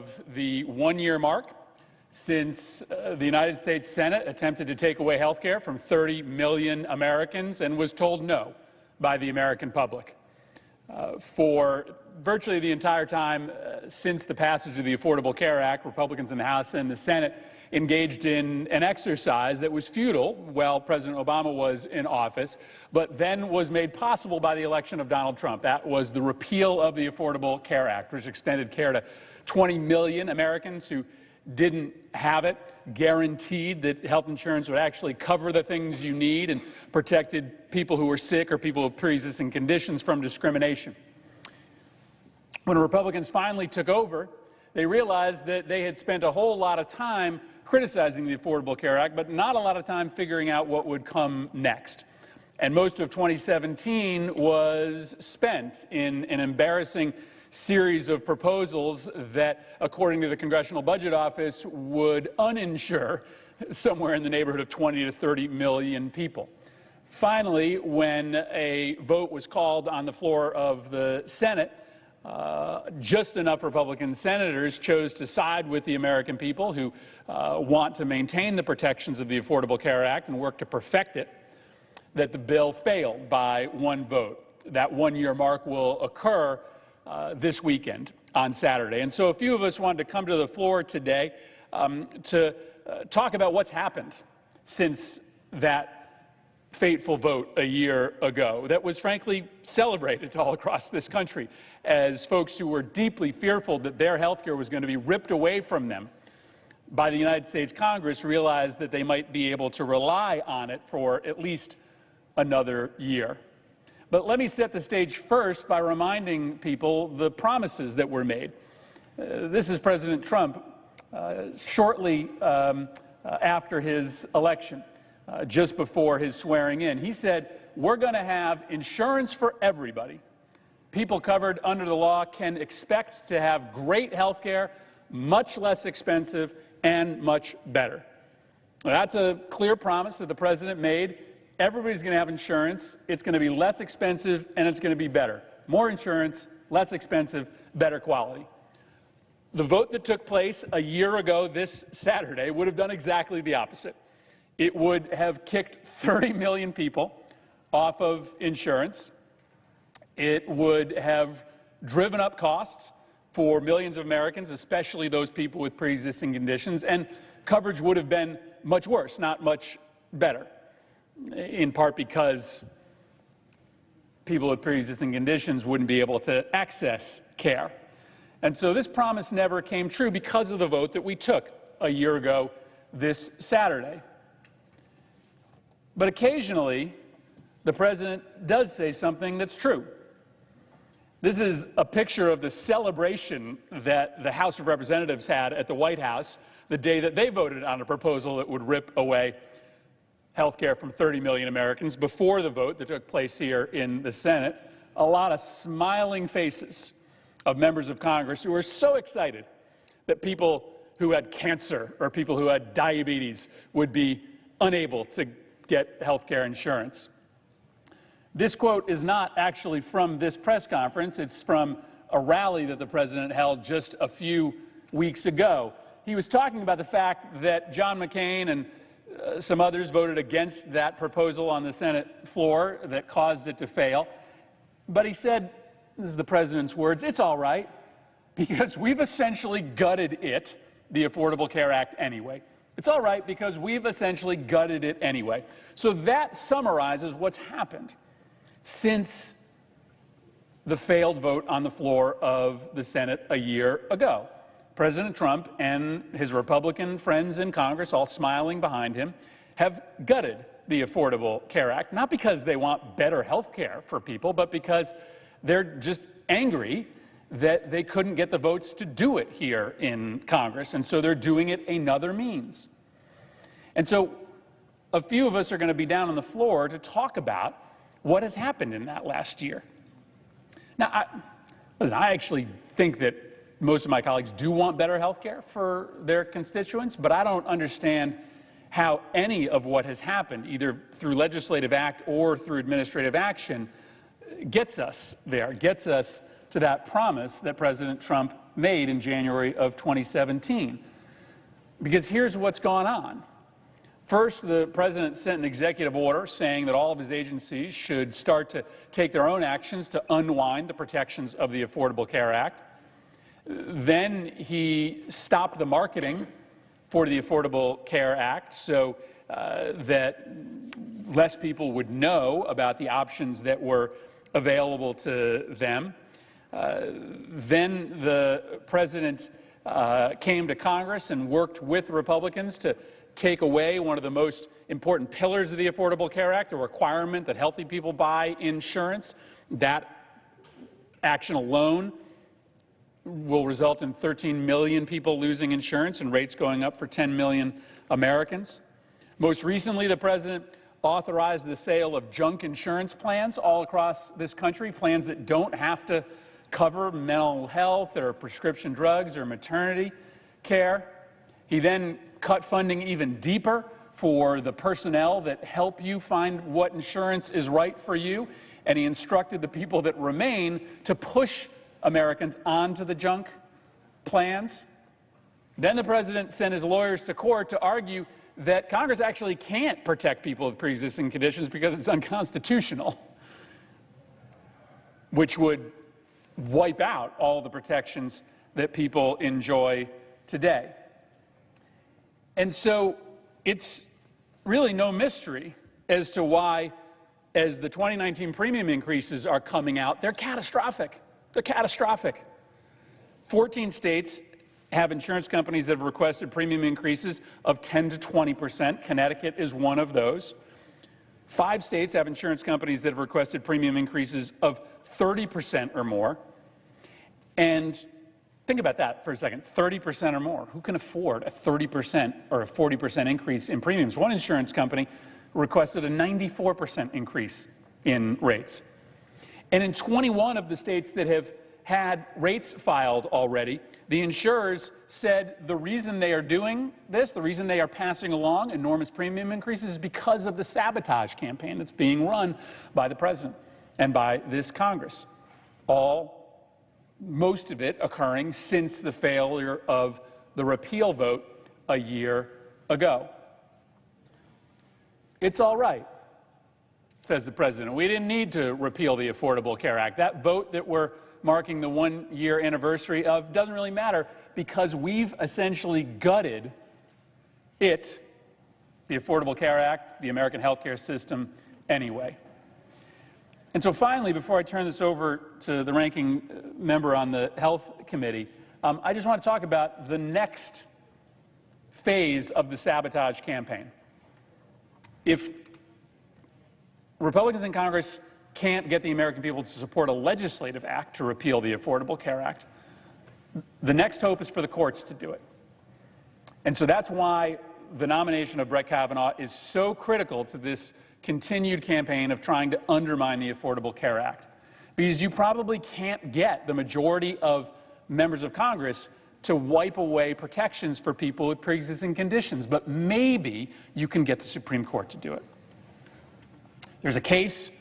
of the one-year mark since the United States Senate attempted to take away health care from 30 million Americans and was told no by the American public. For virtually the entire time since the passage of the Affordable Care Act, Republicans in the House and the Senate engaged in an exercise that was futile while President Obama was in office, but then was made possible by the election of Donald Trump. That was the repeal of the Affordable Care Act, which extended care to 20 million Americans who didn't have it, guaranteed that health insurance would actually cover the things you need, and protected people who were sick or people with pre-existing conditions from discrimination. When Republicans finally took over, they realized that they had spent a whole lot of time criticizing the Affordable Care Act, but not a lot of time figuring out what would come next. And most of 2017 was spent in an embarrassing series of proposals that, according to the Congressional Budget Office, would uninsure somewhere in the neighborhood of 20 to 30 million people. Finally, when a vote was called on the floor of the Senate, just enough Republican senators chose to side with the American people who want to maintain the protections of the Affordable Care Act and work to perfect it, that the bill failed by one vote. That one-year mark will occur this weekend on Saturday. And so a few of us wanted to come to the floor today to talk about what's happened since that fateful vote a year ago that was frankly celebrated all across this country as folks who were deeply fearful that their health care was going to be ripped away from them by the United States Congress realized that they might be able to rely on it for at least another year. But let me set the stage first by reminding people the promises that were made. This is President Trump shortly after his election. Just before his swearing in. He said, we're going to have insurance for everybody. People covered under the law can expect to have great health care, much less expensive, and much better. That's a clear promise that the president made. Everybody's going to have insurance. It's going to be less expensive, and it's going to be better. More insurance, less expensive, better quality. The vote that took place a year ago this Saturday would have done exactly the opposite. It would have kicked 30 million people off of insurance. It would have driven up costs for millions of Americans, especially those people with pre-existing conditions, and coverage would have been much worse, not much better, in part because people with pre-existing conditions wouldn't be able to access care. And so this promise never came true because of the vote that we took a year ago this Saturday. But occasionally, the president does say something that's true. This is a picture of the celebration that the House of Representatives had at the White House the day that they voted on a proposal that would rip away health care from 30 million Americans before the vote that took place here in the Senate. A lot of smiling faces of members of Congress who were so excited that people who had cancer or people who had diabetes would be unable to get health care insurance. This quote is not actually from this press conference. It's from a rally that the president held just a few weeks ago. He was talking about the fact that John McCain and some others voted against that proposal on the Senate floor that caused it to fail. But he said, this is the president's words, it's all right, because we've essentially gutted it, the Affordable Care Act, anyway. It's all right because we've essentially gutted it anyway. So that summarizes what's happened since the failed vote on the floor of the Senate a year ago. President Trump and his Republican friends in Congress, all smiling behind him, have gutted the Affordable Care Act, not because they want better health care for people, but because they're just angry that they couldn't get the votes to do it here in Congress, and so they're doing it another means. And so a few of us are going to be down on the floor to talk about what has happened in that last year. Now, I actually think that most of my colleagues do want better health care for their constituents, but I don't understand how any of what has happened, either through legislative act or through administrative action, gets us there, gets us to that promise that President Trump made in January of 2017. Because here's what's gone on. First, the president sent an executive order saying that all of his agencies should start to take their own actions to unwind the protections of the Affordable Care Act. Then he stopped the marketing for the Affordable Care Act so that less people would know about the options that were available to them. Then the president came to Congress and worked with Republicans to take away one of the most important pillars of the Affordable Care Act, the requirement that healthy people buy insurance. That action alone will result in 13 million people losing insurance and rates going up for 10 million Americans. Most recently, the president authorized the sale of junk insurance plans all across this country, plans that don't have to cover mental health or prescription drugs or maternity care. He then cut funding even deeper for the personnel that help you find what insurance is right for you, and he instructed the people that remain to push Americans onto the junk plans. Then the president sent his lawyers to court to argue that Congress actually can't protect people with pre-existing conditions because it's unconstitutional, which would wipe out all the protections that people enjoy today. And so it's really no mystery as to why, as the 2019 premium increases are coming out, they're catastrophic. They're catastrophic. 14 states have insurance companies that have requested premium increases of 10 to 20%. Connecticut is one of those. 5 states have insurance companies that have requested premium increases of 30% or more. And think about that for a second, 30% or more. Who can afford a 30% or a 40% increase in premiums? One insurance company requested a 94% increase in rates. And in 21 of the states that have had rates filed already, the insurers said the reason they are doing this, the reason they are passing along enormous premium increases is because of the sabotage campaign that's being run by the president and by this Congress. Most of it occurring since the failure of the repeal vote a year ago. It's all right, says the president. We didn't need to repeal the Affordable Care Act. That vote that we're marking the 1-year anniversary of doesn't really matter because we've essentially gutted it, the Affordable Care Act, the American healthcare system, anyway. And so finally, before I turn this over to the ranking member on the Health Committee, I just want to talk about the next phase of the sabotage campaign. If Republicans in Congress can't get the American people to support a legislative act to repeal the Affordable Care Act, the next hope is for the courts to do it. And so that's why the nomination of Brett Kavanaugh is so critical to this continued campaign of trying to undermine the Affordable Care Act. Because you probably can't get the majority of members of Congress to wipe away protections for people with pre-existing conditions, but maybe you can get the Supreme Court to do it. There's a case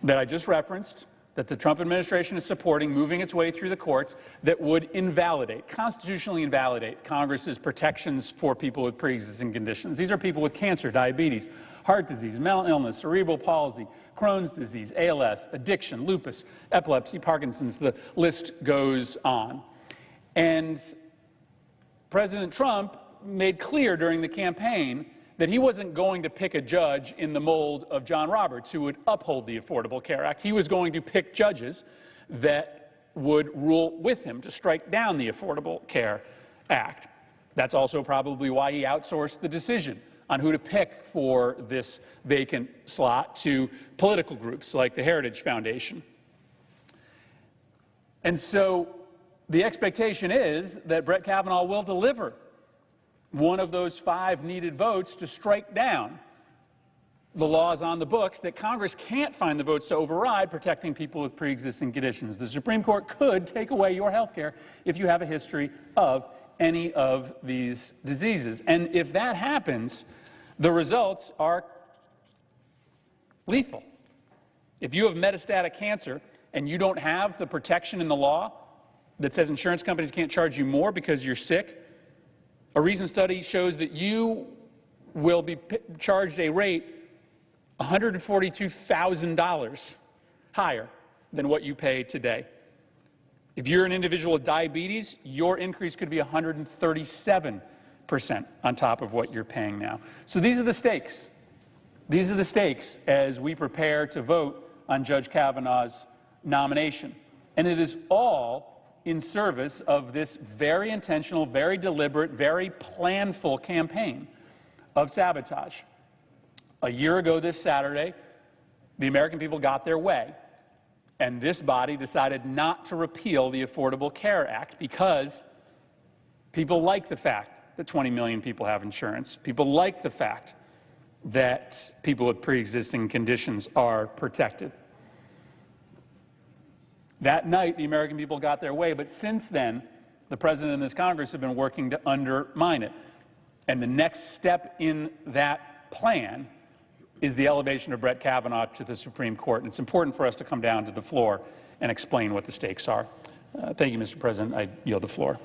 that I just referenced that the Trump administration is supporting, moving its way through the courts, that would invalidate, constitutionally invalidate, Congress's protections for people with pre-existing conditions. These are people with cancer, diabetes, heart disease, mental illness, cerebral palsy, Crohn's disease, ALS, addiction, lupus, epilepsy, Parkinson's, the list goes on. And President Trump made clear during the campaign that he wasn't going to pick a judge in the mold of John Roberts who would uphold the Affordable Care Act. He was going to pick judges that would rule with him to strike down the Affordable Care Act. That's also probably why he outsourced the decision on who to pick for this vacant slot to political groups like the Heritage Foundation. And so the expectation is that Brett Kavanaugh will deliver one of those 5 needed votes to strike down the laws on the books that Congress can't find the votes to override, protecting people with pre-existing conditions. The Supreme Court could take away your health care if you have a history of any of these diseases. And if that happens, the results are lethal. If you have metastatic cancer and you don't have the protection in the law that says insurance companies can't charge you more because you're sick. A recent study shows that you will be charged a rate $142,000 higher than what you pay today. If you're an individual with diabetes, your increase could be 137% on top of what you're paying now. So these are the stakes. These are the stakes as we prepare to vote on Judge Kavanaugh's nomination. And it is all in service of this very intentional, very deliberate, very planful campaign of sabotage. A year ago this Saturday, the American people got their way, and this body decided not to repeal the Affordable Care Act because people like the fact that 20 million people have insurance. People like the fact that people with pre-existing conditions are protected. That night, the American people got their way, but since then, the President and this Congress have been working to undermine it. And the next step in that plan is the elevation of Brett Kavanaugh to the Supreme Court. And it's important for us to come down to the floor and explain what the stakes are. Thank you, Mr. President. I yield the floor.